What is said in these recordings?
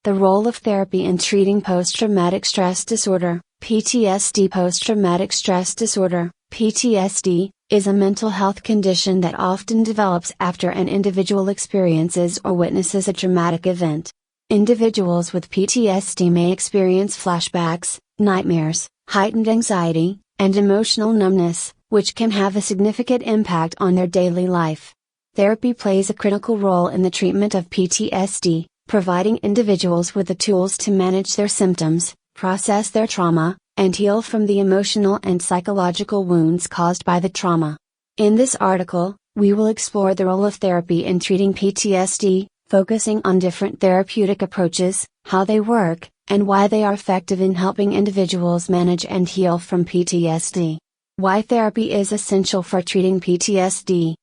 The role of therapy in treating post-traumatic stress disorder, PTSD. Post-traumatic stress disorder, PTSD, is a mental health condition that often develops after an individual experiences or witnesses a traumatic event. Individuals with PTSD may experience flashbacks, nightmares, heightened anxiety, and emotional numbness, which can have a significant impact on their daily life. Therapy plays a critical role in the treatment of PTSD, providing individuals with the tools to manage their symptoms, process their trauma, and heal from the emotional and psychological wounds caused by the trauma. In this article, we will explore the role of therapy in treating PTSD, focusing on different therapeutic approaches, how they work, and why they are effective in helping individuals manage and heal from PTSD. Why therapy is essential for treating PTSD.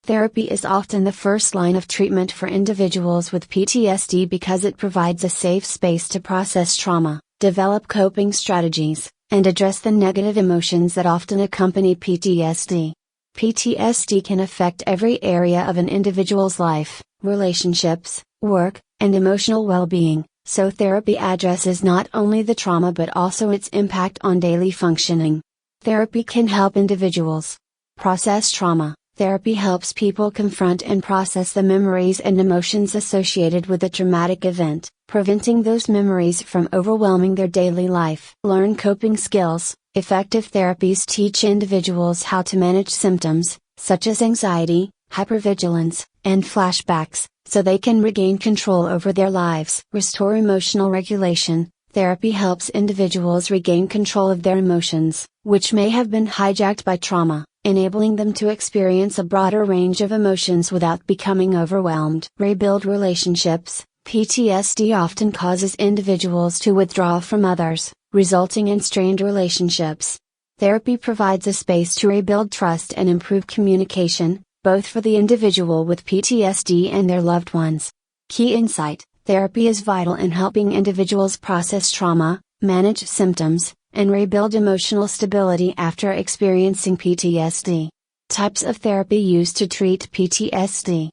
Therapy is often the first line of treatment for individuals with PTSD because it provides a safe space to process trauma, develop coping strategies, and address the negative emotions that often accompany PTSD. PTSD can affect every area of an individual's life, relationships, work, and emotional well-being, so therapy addresses not only the trauma but also its impact on daily functioning. Therapy can help individuals process trauma. Therapy helps people confront and process the memories and emotions associated with a traumatic event, preventing those memories from overwhelming their daily life. Learn coping skills. Effective therapies teach individuals how to manage symptoms, such as anxiety, hypervigilance, and flashbacks, so they can regain control over their lives. Restore emotional regulation. Therapy helps individuals regain control of their emotions, which may have been hijacked by trauma, enabling them to experience a broader range of emotions without becoming overwhelmed. Rebuild relationships. PTSD often causes individuals to withdraw from others, resulting in strained relationships. Therapy provides a space to rebuild trust and improve communication, both for the individual with PTSD and their loved ones. Key insight. Therapy is vital in helping individuals process trauma, manage symptoms, and rebuild emotional stability after experiencing PTSD. Types of therapy used to treat PTSD.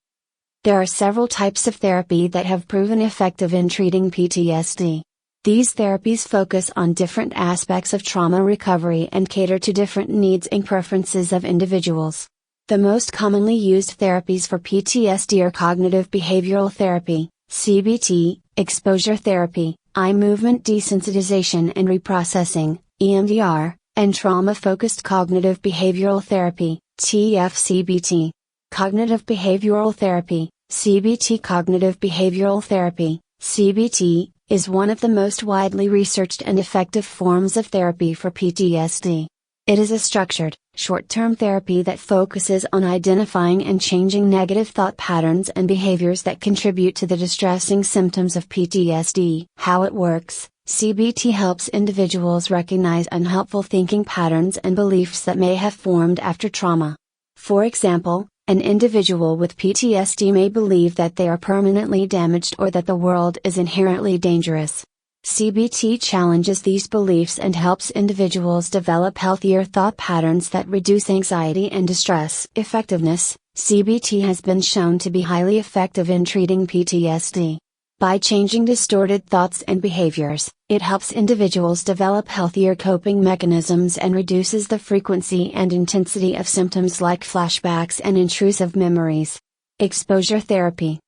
There are several types of therapy that have proven effective in treating PTSD. These therapies focus on different aspects of trauma recovery and cater to different needs and preferences of individuals. The most commonly used therapies for PTSD are cognitive behavioral therapy, CBT, exposure therapy, eye movement desensitization and reprocessing, EMDR, and trauma-focused cognitive behavioral therapy, TFCBT. Cognitive behavioral therapy, CBT. Cognitive behavioral therapy, CBT, is one of the most widely researched and effective forms of therapy for PTSD. It is a structured, short-term therapy that focuses on identifying and changing negative thought patterns and behaviors that contribute to the distressing symptoms of PTSD. How it works. CBT helps individuals recognize unhelpful thinking patterns and beliefs that may have formed after trauma. For example, an individual with PTSD may believe that they are permanently damaged or that the world is inherently dangerous. CBT challenges these beliefs and helps individuals develop healthier thought patterns that reduce anxiety and distress. Effectiveness. CBT has been shown to be highly effective in treating PTSD. By changing distorted thoughts and behaviors, it helps individuals develop healthier coping mechanisms and reduces the frequency and intensity of symptoms like flashbacks and intrusive memories. Exposure therapy.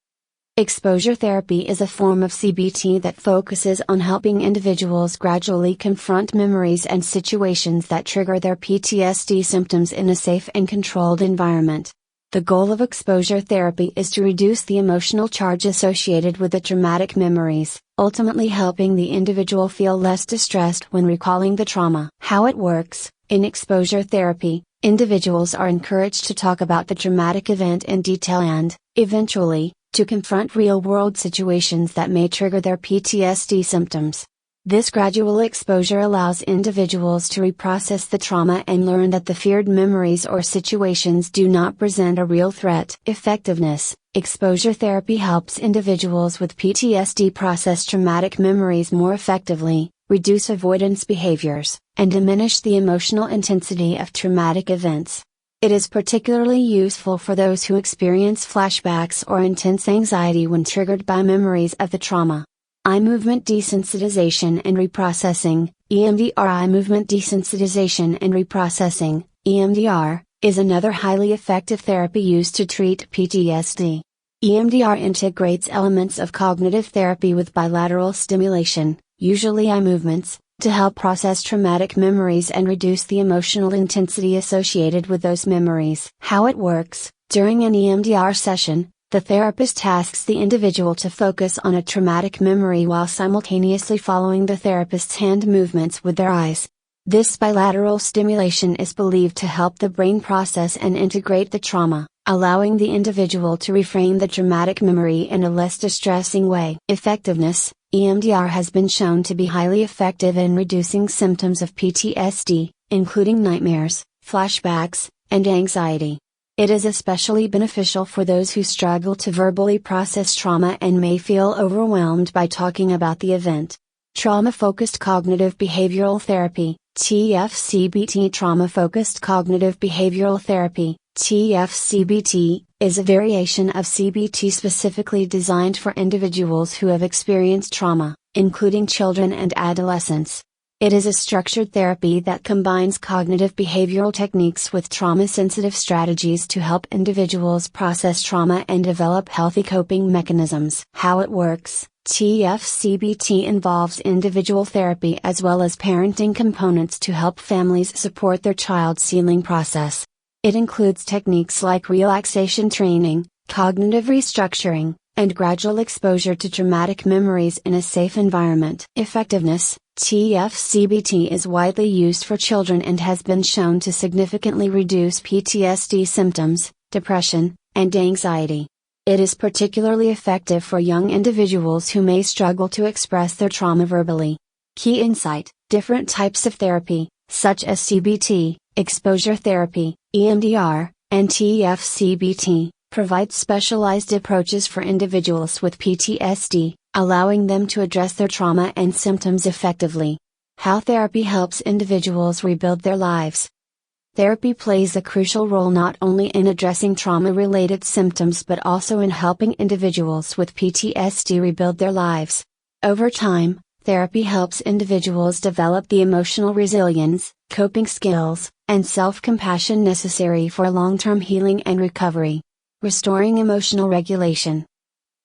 Exposure therapy is a form of CBT that focuses on helping individuals gradually confront memories and situations that trigger their PTSD symptoms in a safe and controlled environment. The goal of exposure therapy is to reduce the emotional charge associated with the traumatic memories, ultimately helping the individual feel less distressed when recalling the trauma. How it works. In exposure therapy, individuals are encouraged to talk about the traumatic event in detail and, eventually, to confront real-world situations that may trigger their PTSD symptoms. This gradual exposure allows individuals to reprocess the trauma and learn that the feared memories or situations do not present a real threat. Effectiveness. Exposure therapy helps individuals with PTSD process traumatic memories more effectively, reduce avoidance behaviors, and diminish the emotional intensity of traumatic events. It is particularly useful for those who experience flashbacks or intense anxiety when triggered by memories of the trauma. Eye movement desensitization and reprocessing, EMDR. Eye movement desensitization and reprocessing, EMDR, is another highly effective therapy used to treat PTSD. EMDR integrates elements of cognitive therapy with bilateral stimulation, usually eye movements, to help process traumatic memories and reduce the emotional intensity associated with those memories. How it works: during an EMDR session, the therapist tasks the individual to focus on a traumatic memory while simultaneously following the therapist's hand movements with their eyes. This bilateral stimulation is believed to help the brain process and integrate the trauma, allowing the individual to reframe the traumatic memory in a less distressing way. Effectiveness: EMDR has been shown to be highly effective in reducing symptoms of PTSD, including nightmares, flashbacks, and anxiety. It is especially beneficial for those who struggle to verbally process trauma and may feel overwhelmed by talking about the event. Trauma-focused cognitive behavioral therapy, TFCBT. Trauma-focused cognitive behavioral therapy, TFCBT, is a variation of CBT specifically designed for individuals who have experienced trauma, including children and adolescents. It is a structured therapy that combines cognitive behavioral techniques with trauma-sensitive strategies to help individuals process trauma and develop healthy coping mechanisms. How it works: TFCBT involves individual therapy as well as parenting components to help families support their child's healing process. It includes techniques like relaxation training, cognitive restructuring, and gradual exposure to traumatic memories in a safe environment. Effectiveness: TFCBT is widely used for children and has been shown to significantly reduce PTSD symptoms, depression, and anxiety. It is particularly effective for young individuals who may struggle to express their trauma verbally. Key insight: different types of therapy, such as CBT, exposure therapy, EMDR, and TFCBT, provide specialized approaches for individuals with PTSD, allowing them to address their trauma and symptoms effectively. How therapy helps individuals rebuild their lives. Therapy plays a crucial role not only in addressing trauma-related symptoms but also in helping individuals with PTSD rebuild their lives. Over time, therapy helps individuals develop the emotional resilience, coping skills, and self-compassion necessary for long-term healing and recovery. Restoring emotional regulation.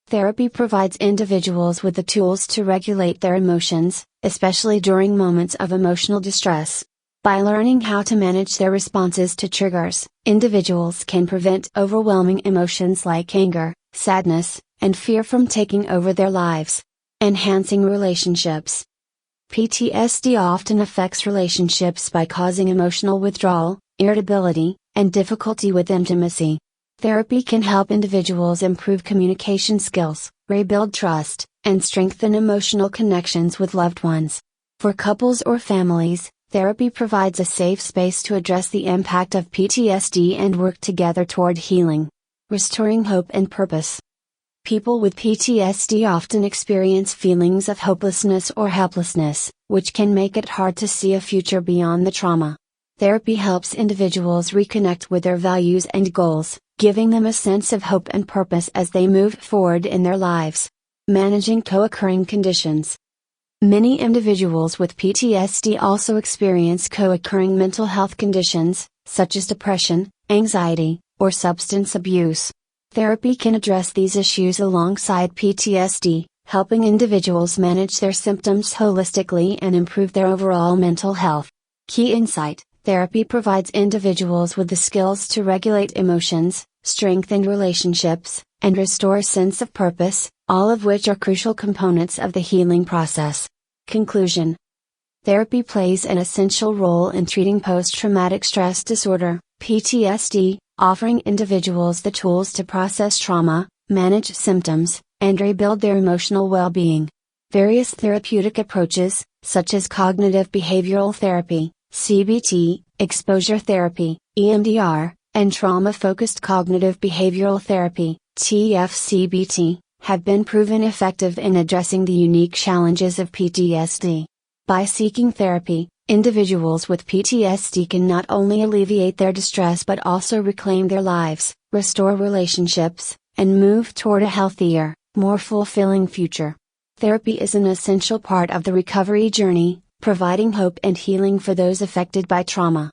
Therapy provides individuals with the tools to regulate their emotions, especially during moments of emotional distress. By learning how to manage their responses to triggers, individuals can prevent overwhelming emotions like anger, sadness, and fear from taking over their lives. Enhancing relationships. PTSD often affects relationships by causing emotional withdrawal, irritability, and difficulty with intimacy. Therapy can help individuals improve communication skills, rebuild trust, and strengthen emotional connections with loved ones. For couples or families, therapy provides a safe space to address the impact of PTSD and work together toward healing. Restoring hope and purpose. People with PTSD often experience feelings of hopelessness or helplessness, which can make it hard to see a future beyond the trauma. Therapy helps individuals reconnect with their values and goals, giving them a sense of hope and purpose as they move forward in their lives. Managing co-occurring conditions. Many individuals with PTSD also experience co-occurring mental health conditions, such as depression, anxiety, or substance abuse. Therapy can address these issues alongside PTSD, helping individuals manage their symptoms holistically and improve their overall mental health. Key insight: therapy provides individuals with the skills to regulate emotions, strengthen relationships, and restore a sense of purpose, all of which are crucial components of the healing process. Conclusion: therapy plays an essential role in treating post-traumatic stress disorder, PTSD, offering individuals the tools to process trauma, manage symptoms, and rebuild their emotional well-being. Various therapeutic approaches, such as cognitive behavioral therapy, CBT, exposure therapy, EMDR, and trauma-focused cognitive behavioral therapy, TFCBT, have been proven effective in addressing the unique challenges of PTSD. By seeking therapy, individuals with PTSD can not only alleviate their distress but also reclaim their lives, restore relationships, and move toward a healthier, more fulfilling future. Therapy is an essential part of the recovery journey, providing hope and healing for those affected by trauma.